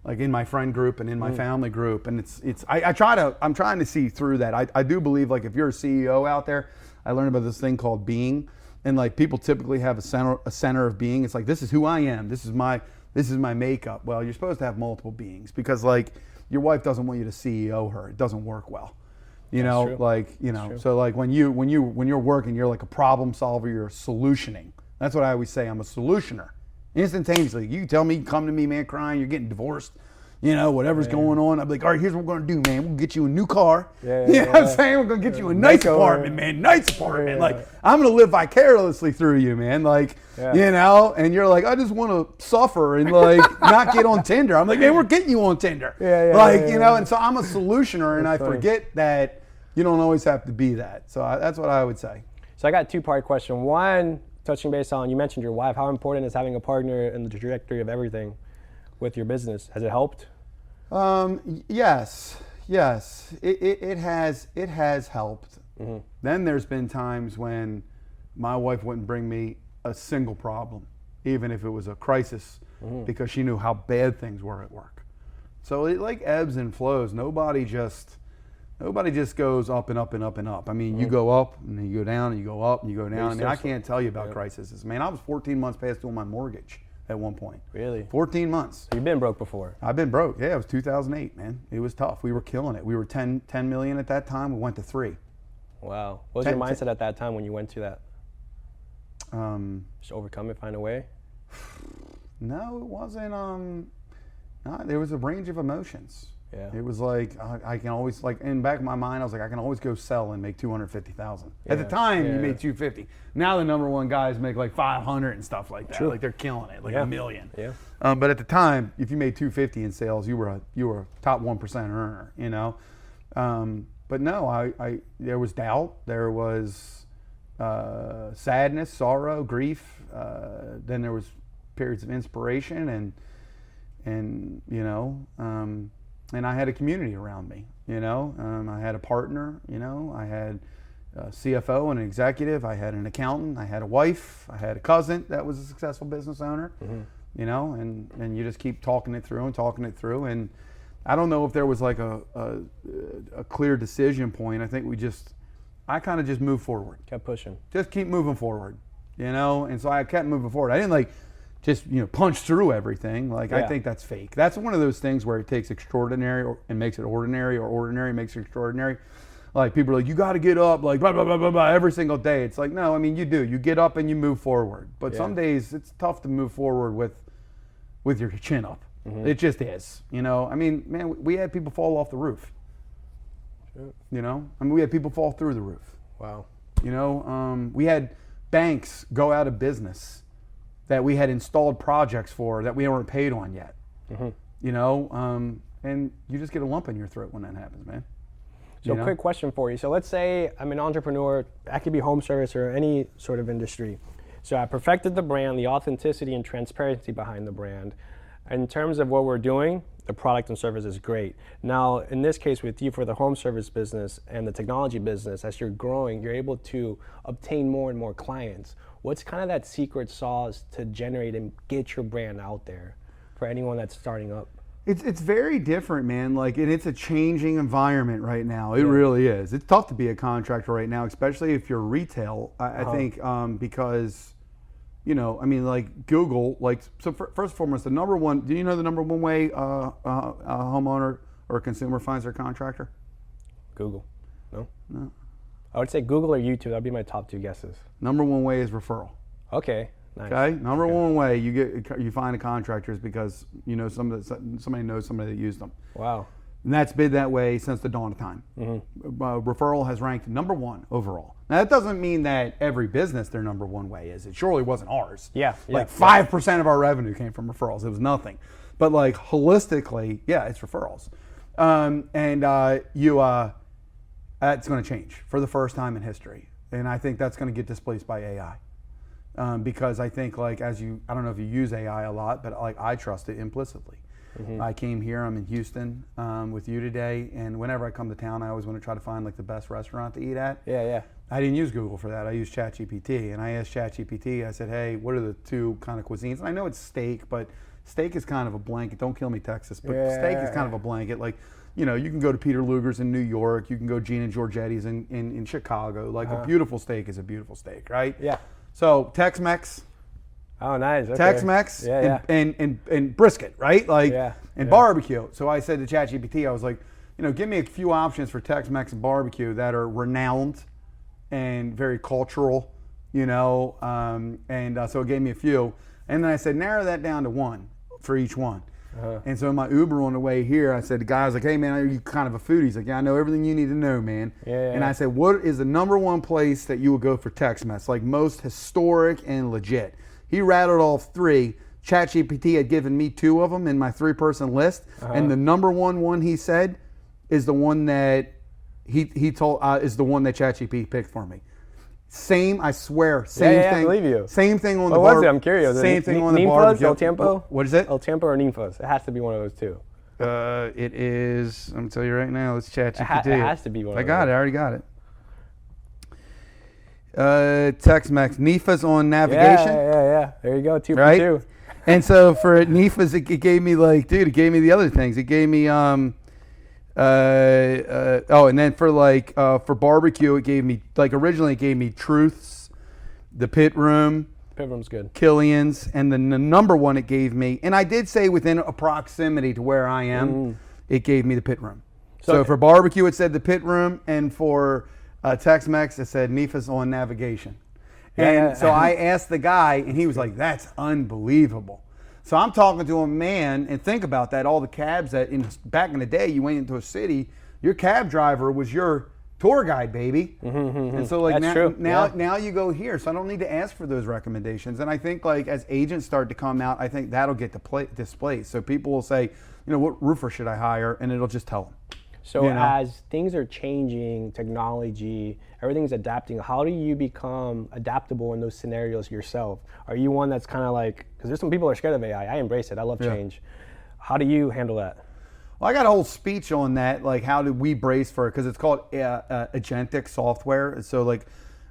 B: like in my friend group and in my family group. And I'm trying to see through that. I do believe like if you're a CEO out there, I learned about this thing called being, and like people typically have a center of being. It's like, this is who I am. This is my makeup. Well, you're supposed to have multiple beings because like your wife doesn't want you to CEO her. It doesn't work well. So like when you're working, you're like a problem solver, you're solutioning. That's what I always say. I'm a solutioner. Instantaneously, you tell me, come to me, man, crying, you're getting divorced, whatever's going on. I'll be like, all right, here's what we're going to do, man. We'll get you a new car. You know what I'm saying? We're going to get you a nice apartment, man. Nice apartment. Like, I'm going to live vicariously through you, man. Like, and you're like, I just want to suffer and like not get on Tinder. I'm like, man, we're getting you on Tinder. And so I'm a solutioner, and I forget that you don't always have to be that. So that's what I would say.
A: So I got a 2-part question. One, touching base on, you mentioned your wife. How important is having a partner in the trajectory of everything with your business? Has it helped?
B: Yes. It has helped. Then there's been times when my wife wouldn't bring me a single problem, even if it was a crisis, because she knew how bad things were at work. So it like ebbs and flows. Nobody just goes up and up and up and up. I mean, you go up and then you go down and you go up and you go down. I mean, I can't tell you about crises. Man, I was 14 months past doing my mortgage at one point.
A: Really?
B: 14 months.
A: You've been broke before?
B: I've been broke. Yeah, it was 2008, man. It was tough. We were killing it. We were 10 million at that time. We went to 3.
A: Wow. What was your mindset at that time when you went to that? Just overcome it, find a way?
B: No, it wasn't. There was a range of emotions.
A: Yeah.
B: It was like I can always, like, in the back of my mind, I was like, I can always go sell and make $250,000. At the time, you made $250. Now the number one guys make like $500 and stuff like that.
A: True.
B: Like they're killing it, like $1 million.
A: Yeah.
B: But at the time, if you made $250 in sales, you were a top 1% earner. But no, there was doubt, there was sadness, sorrow, grief. Then there was periods of inspiration and I had a community around me, I had a partner, I had a CFO and an executive, I had an accountant, I had a wife, I had a cousin that was a successful business owner, and you just keep talking it through. And I don't know if there was like a clear decision point. I think I kind of just moved forward.
A: Kept pushing.
B: Just keep moving forward, and so I kept moving forward. I didn't like just punch through everything. Like I think that's fake. That's one of those things where it takes extraordinary and makes it ordinary, or ordinary makes it extraordinary. Like people are like, you got to get up like blah, blah, blah, blah, blah, every single day. It's like, no, I mean, you do. You get up and you move forward. But some days it's tough to move forward with your chin up. It just is. You know, I mean, man, we had people fall off the roof. You know, I mean, we had people fall through the roof.
A: Wow.
B: You know, we had banks go out of business that we had installed projects for that we weren't paid on yet. You know, and you just get a lump in your throat when that happens, man.
A: So quick question for you. So let's say I'm an entrepreneur, that could be home service or any sort of industry. So I perfected the brand, the authenticity and transparency behind the brand. In terms of what we're doing, the product and service is great. Now, in this case with you for the home service business and the technology business, as you're growing, you're able to obtain more and more clients. What's kind of that secret sauce to generate and get your brand out there for anyone that's starting up?
B: It's very different, man. Like, and it's a changing environment right now. It really is. It's tough to be a contractor right now, especially if you're retail. I think because, you know, I mean, like Google, like, so first and foremost, the number one. Do you know the number one way a homeowner or a consumer finds their contractor?
A: Google. No. I would say Google or YouTube. That'd be my top 2 guesses.
B: Number one way is referral.
A: Okay. Nice.
B: Okay. Number one way you find a contractor is because you know somebody knows somebody that used them.
A: Wow.
B: And that's been that way since the dawn of time. Referral has ranked number 1 overall. Now that doesn't mean that every business their number 1 way is. It surely wasn't ours.
A: Yeah.
B: Like 5% of our revenue came from referrals. It was nothing. But like holistically, yeah, it's referrals. That's going to change for the first time in history, and I think that's going to get displaced by AI. Because I think like I don't know if you use AI a lot, but like I trust it implicitly. I came here, I'm in Houston with you today, and whenever I come to town, I always want to try to find like the best restaurant to eat at.
A: Yeah.
B: I didn't use Google for that. I used ChatGPT, and I asked ChatGPT, I said, hey, what are the 2 kind of cuisines? And I know it's steak, but steak is kind of a blanket. Don't kill me, Texas, but steak is kind of a blanket. Like, you know, you can go to Peter Luger's in New York, you can go Gina Giorgetti's in Chicago. Like a beautiful steak is a beautiful steak, right?
A: Yeah.
B: So Tex-Mex.
A: Oh, nice. Okay.
B: Tex-Mex and brisket, right? Like and barbecue. So I said to ChatGPT, I was like, you know, give me a few options for Tex-Mex and barbecue that are renowned and very cultural, you know. So it gave me a few, and then I said narrow that down to 1 for each one. And so in my Uber on the way here, I said, the guy was like, hey man, are you kind of a foodie? He's like, yeah, I know everything you need to know, man. And I said, what is the number 1 place that you would go for Tex-Mex, like most historic and legit? He rattled off 3. ChatGPT had given me 2 of them in my 3-person list, and the number 1 he said is the one that he told is the one that ChatGPT picked for me. Same, I swear, same thing.
A: I believe you.
B: Same thing on the
A: barbecue. What was it? I'm curious.
B: Same thing on the barbecue.
A: El Tiempo?
B: What is it?
A: El Tiempo or Ninfos? It has to be one of those 2.
B: It is. I'm gonna tell you right now. Let's ChatGPT.
A: It has to be one.
B: I got it. I already got it. Tex-Mex. Nifa's on navigation.
A: Yeah. There you go. 2 for 2.
B: And so for Nifa's, it gave me like, dude, it gave me the other things. It gave me and then for like for barbecue, it gave me like originally it gave me Truths, the Pit Room.
A: Pit Room's good.
B: Killian's, and then the number 1 it gave me, and I did say within a proximity to where I am, it gave me the Pit Room. So for barbecue, it said the Pit Room, and for Tex-Mex, it said Nifa's on navigation. And so I asked the guy, and he was like, that's unbelievable. So I'm talking to a man, and think about that, all the cabs that back in the day, you went into a city, your cab driver was your tour guide, baby. And so like now you go here, so I don't need to ask for those recommendations. And I think like as agents start to come out, I think that'll get displaced. So people will say, you know, what roofer should I hire? And it'll just tell them.
A: So as things are changing, technology, everything's adapting, how do you become adaptable in those scenarios yourself? Are you one that's kind of like, because there's some people who are scared of AI. I embrace it. I love change. How do you handle that?
B: Well, I got a whole speech on that, like how do we brace for it, because it's called agentic software. So like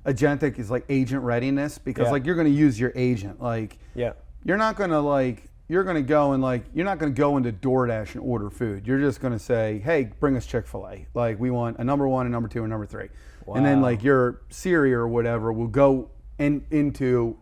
B: agentic is like agent readiness, because like you're going to use your agent. Like you're not going to like, you're going to go and like, you're not going to go into DoorDash and order food. You're just going to say, hey, bring us Chick-fil-A. Like we want a number 1, a number 2, and number 3. Wow. And then like your Siri or whatever will go into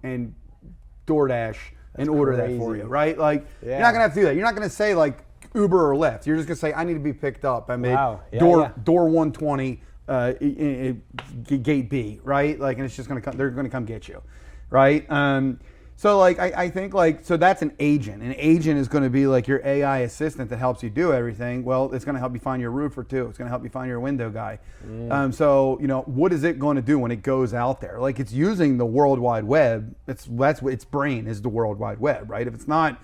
B: DoorDash and order that for you, right? Like you're not going to have to do that. You're not going to say like Uber or Lyft. You're just going to say, I need to be picked up. I mean, door 120, gate B, right? Like, and it's just going to come. They're going to come get you, right? So like I think like so that's an agent. An agent is going to be like your AI assistant that helps you do everything. Well, it's going to help you find your roofer too. It's going to help you find your window guy. So you know, what is it going to do when it goes out there? Like, it's using the World Wide Web. That's what its brain is, the World Wide Web, right? If it's not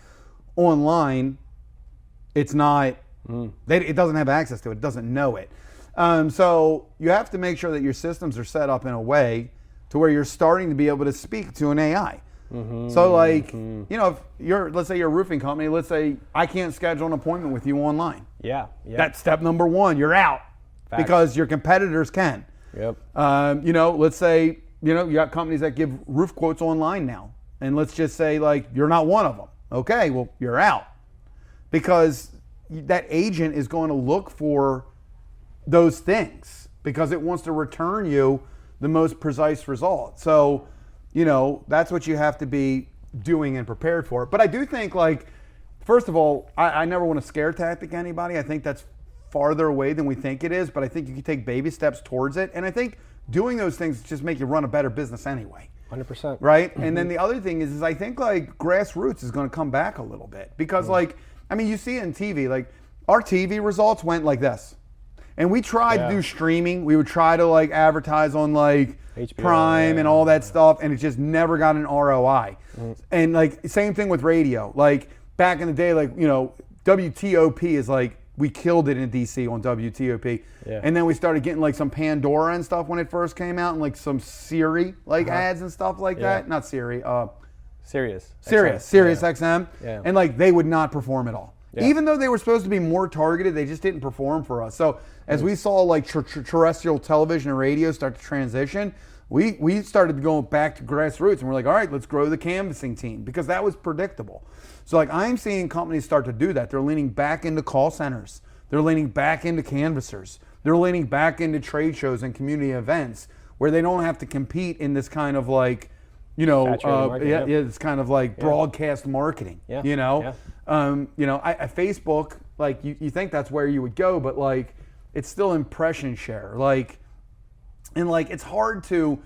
B: online, it's not. It doesn't have access to it. It doesn't know it. So you have to make sure that your systems are set up in a way to where you're starting to be able to speak to an AI. So like, you know, if let's say you're a roofing company, let's say I can't schedule an appointment with you online.
A: Yeah.
B: That's step number one. You're out.
A: Facts.
B: Because your competitors can.
A: Yep.
B: You know, let's say, you know, you got companies that give roof quotes online now. And let's just say like, you're not one of them. Okay, well, you're out. Because that agent is going to look for those things because it wants to return you the most precise result. So, you know, that's what you have to be doing and prepared for. But I do think, like, first of all, I never want to scare tactic anybody. I think that's farther away than we think it is, but I think you can take baby steps towards it. And I think doing those things just make you run a better business anyway.
A: 100%.
B: Right? And then the other thing is I think like grassroots is going to come back a little bit because like, I mean, you see it in TV, like our TV results went like this. And we tried to do streaming. We would try to like advertise on like HBO, Prime and all that stuff, and it just never got an ROI. And like same thing with radio. Like back in the day, like, you know, WTOP is like, we killed it in DC on WTOP. And then we started getting like some Pandora and stuff when it first came out, and like some Siri like ads and stuff like that. Not Siri,
A: Sirius
B: XM. And like they would not perform at all. Even though they were supposed to be more targeted, they just didn't perform for us. So as we saw like terrestrial television and radio start to transition, we started going back to grassroots, and we're like, all right, let's grow the canvassing team, because that was predictable. So like I'm seeing companies start to do that. They're leaning back into call centers. They're leaning back into canvassers. They're leaning back into trade shows and community events where they don't have to compete in this kind of like, you know, it's kind of like broadcast marketing, you know? Facebook, like you think that's where you would go, but like it's still impression share. Like, and like it's hard to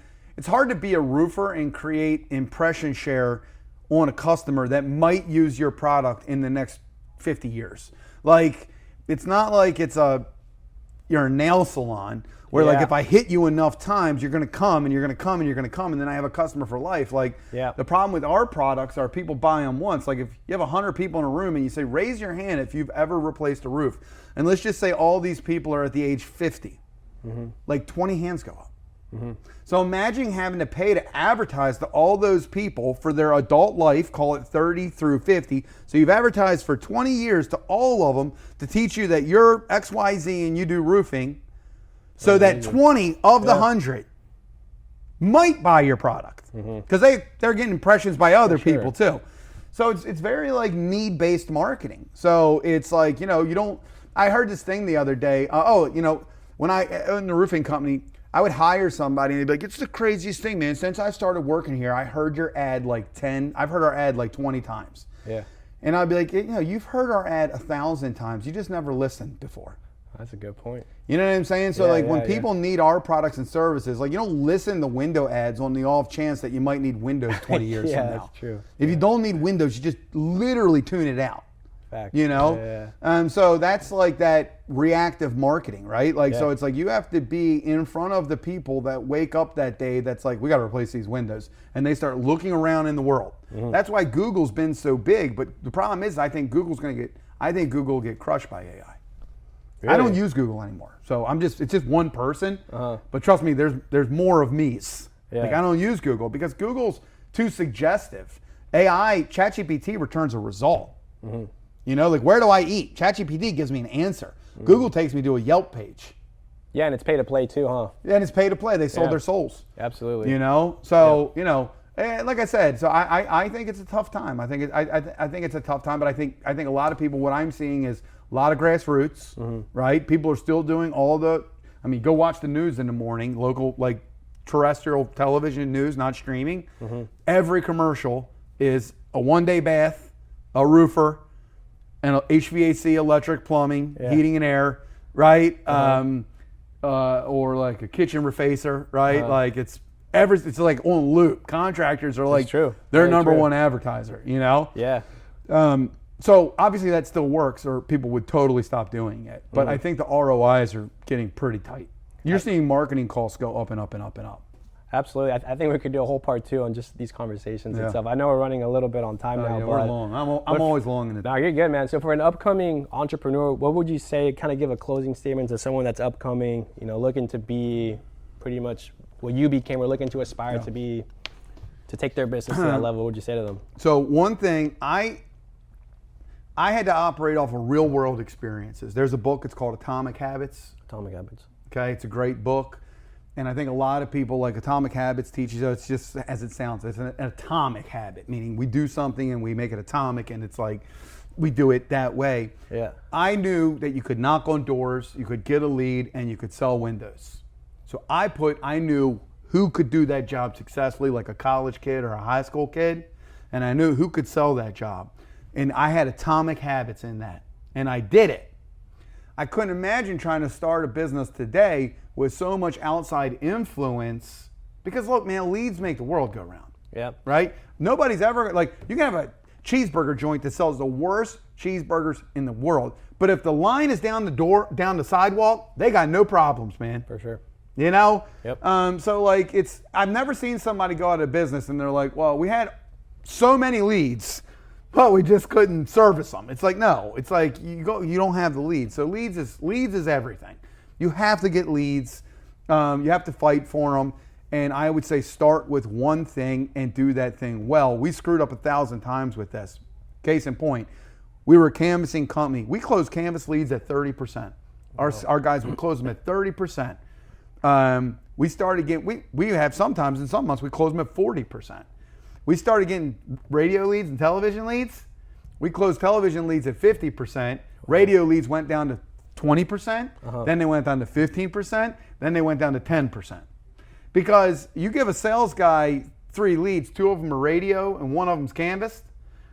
B: be a roofer and create impression share on a customer that might use your product in the next 50 years. Like, it's not like you're a nail salon where like if I hit you enough times, you're gonna come and you're gonna come and you're gonna come, and then I have a customer for life. Like the problem with our products are people buy them once. Like if you have 100 people in a room and you say, raise your hand if you've ever replaced a roof. And let's just say all these people are at the age 50. Like 20 hands go up. So imagine having to pay to advertise to all those people for their adult life, call it 30 through 50. So you've advertised for 20 years to all of them to teach you that you're XYZ and you do roofing, so that 20 of the 100 might buy your product, because they're getting impressions by other people too. So it's very like need-based marketing. So it's like, you know, I heard this thing the other day. You know, when I in the roofing company, I would hire somebody and they'd be like, it's the craziest thing, man. Since I started working here, I heard your ad like I've heard our ad like 20 times. And I'd be like, you know, you've heard our ad 1,000 times. You just never listened before.
A: That's a good point.
B: You know what I'm saying? So when people need our products and services, like you don't listen to window ads on the off chance that you might need Windows 20 years from now.
A: That's true.
B: If you don't need Windows, you just literally tune it out.
A: Fact.
B: You know? So that's like that reactive marketing, right? Like, so it's like you have to be in front of the people that wake up that day that's like, we got to replace these windows. And they start looking around in the world. That's why Google's been so big. But the problem is, I think Google will get crushed by AI. Really? I don't use Google anymore. So it's just one person. But trust me, there's more of me's. Like I don't use Google because Google's too suggestive. AI, ChatGPT returns a result. You know, like where do I eat? ChatGPT gives me an answer. Google takes me to a Yelp page.
A: Yeah, and it's pay to play too, huh?
B: Yeah, and it's pay to play. They sold their souls.
A: Absolutely.
B: You know, so you know, like I said, so I think it's a tough time. I think it's a tough time, but I think a lot of people. What I'm seeing is a lot of grassroots, right? People are still doing go watch the news in the morning, local like terrestrial television news, not streaming. Every commercial is a one-day bath, a roofer, and HVAC, electric, plumbing, heating and air, right? or like a kitchen refacer, right? Like it's like on loop. Contractors are like
A: true.
B: their
A: Very
B: number
A: true.
B: one advertiser, you know?
A: Yeah.
B: So obviously that still works, or people would totally stop doing it. But I think the ROIs are getting pretty tight. You're seeing marketing costs go up and up and up and up.
A: Absolutely. I think we could do a whole part 2 on just these conversations
B: Yeah.
A: and stuff. I know we're running a little bit on time now.
B: Yeah,
A: but
B: we're long. I'm always long in it.
A: No, you're good, man. So for an upcoming entrepreneur, what would you say, kind of give a closing statement to someone that's upcoming, looking to be pretty much what you became or looking to aspire to be, to take their business to that level? What would you say to them?
B: So one thing, I had to operate off of real world experiences. There's a book, it's called Atomic Habits.
A: Atomic Habits.
B: Okay, it's a great book. And I think a lot of people, like Atomic Habits teaches you, it's just as it sounds, it's an atomic habit, meaning we do something and we make it atomic, and it's like we do it that way.
A: Yeah.
B: I knew that you could knock on doors, you could get a lead, and you could sell windows. So I knew who could do that job successfully, like a college kid or a high school kid, and I knew who could sell that job. And I had atomic habits in that, and I did it. I couldn't imagine trying to start a business today with so much outside influence, because look, man, leads make the world go round.
A: Yeah.
B: Right? Nobody's ever, like, you can have a cheeseburger joint that sells the worst cheeseburgers in the world, but if the line is down the sidewalk, they got no problems, man.
A: For sure.
B: You know?
A: Yep.
B: So like, I've never seen somebody go out of business and they're like, well, we had so many leads, but we just couldn't service them. It's like, no, it's like you don't have the leads. So leads is everything. You have to get leads. You have to fight for them. And I would say start with one thing and do that thing well. We screwed up 1,000 times with this. Case in point, we were a canvassing company. We closed canvas leads at 30%. Our guys would close them at 30%. We started getting, we have sometimes in some months we close them at 40%. We started getting radio leads and television leads. We closed television leads at 50%. Radio leads went down to 20%. Then they went down to 15%. Then they went down to 10%. Because you give a sales guy 3 leads, 2 of them are radio and 1 of them's canvassed.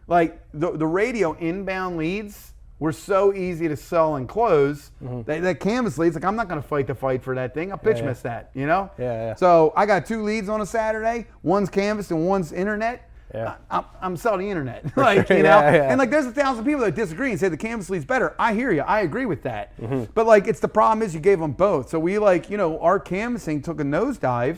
B: Like the radio inbound leads were so easy to sell and close. That canvas leads, like, I'm not going to fight the fight for that thing. I'll pitch miss that, you know?
A: Yeah.
B: So I got 2 leads on a Saturday. One's canvas and one's internet.
A: Yeah.
B: I'm selling the internet, like, you know?
A: Yeah.
B: And like, there's 1,000 people that disagree and say the canvas lead's better. I hear you. I agree with that. But like, it's the problem is you gave them both. So we, like, our canvassing took a nosedive,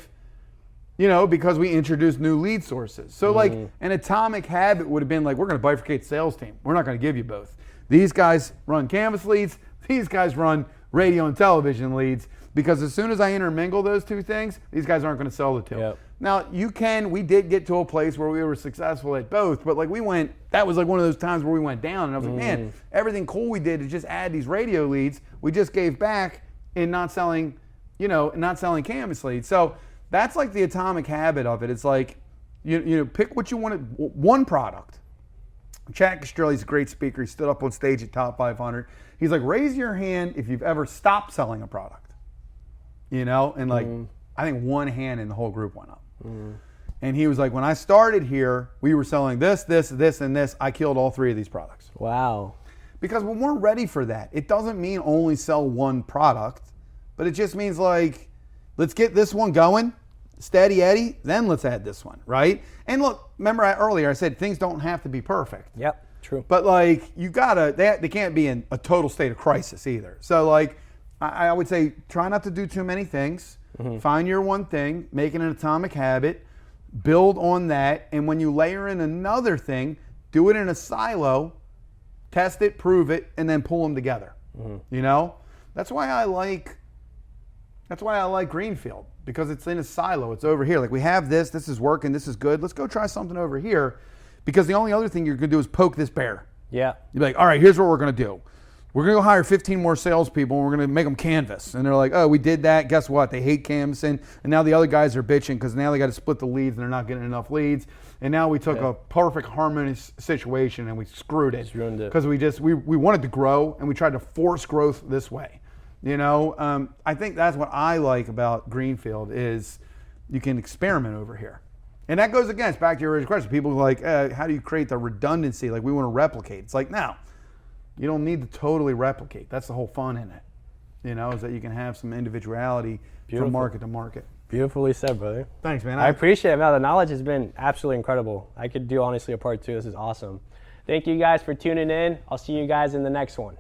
B: because we introduced new lead sources. So like, an atomic habit would have been like, we're going to bifurcate the sales team. We're not going to give you both. These guys run canvas leads. These guys run radio and television leads, because as soon as I intermingle those 2 things, these guys aren't going to sell the 2.
A: Yep.
B: Now we did get to a place where we were successful at both, but like that was like one of those times where we went down, and I was like, man, everything cool we did to just add these radio leads, we just gave back in not selling, not selling canvas leads. So that's like the atomic habit of it. It's like, pick what you want, one product. Chad Castrelli's a great speaker. He stood up on stage at Top 500. He's like, raise your hand if you've ever stopped selling a product. And like, I think 1 hand in the whole group went up. And he was like, when I started here, we were selling this, this, this, and this. I killed all 3 of these products.
A: Wow.
B: Because we weren't ready for that. It doesn't mean only sell one product, but it just means like, let's get this one going, steady Eddie, then let's add this one, right? And look, remember earlier I said things don't have to be perfect.
A: Yep, true.
B: But like, you gotta, they can't be in a total state of crisis either. So like, I would say try not to do too many things. Find your one thing, make it an atomic habit, build on that, and when you layer in another thing, do it in a silo, test it, prove it, and then pull them together. That's why I like Greenfield, because it's in a silo. It's over here. Like, we have this is working, this is good. Let's go try something over here, because the only other thing you're gonna do is poke this bear.
A: Yeah.
B: You're like, all right, here's what we're gonna do. We're going to go hire 15 more salespeople, and we're going to make them canvas. And they're like, oh, we did that. Guess what? They hate canvassing. And now the other guys are bitching because now they got to split the leads, and they're not getting enough leads. And now we took a perfect harmonious situation, and we screwed it.
A: Just ruined it.
B: Because we wanted to grow, and we tried to force growth this way. I think that's what I like about Greenfield is you can experiment over here. And that goes back to your original question. People are like, how do you create the redundancy? Like, we want to replicate. It's like, no. You don't need to totally replicate. That's the whole fun in it. you know, is that you can have some individuality from market to market.
A: Beautifully said, brother.
B: Thanks, man.
A: I appreciate it, man. The knowledge has been absolutely incredible. I could do honestly a part 2. This is awesome. Thank you guys for tuning in. I'll see you guys in the next one.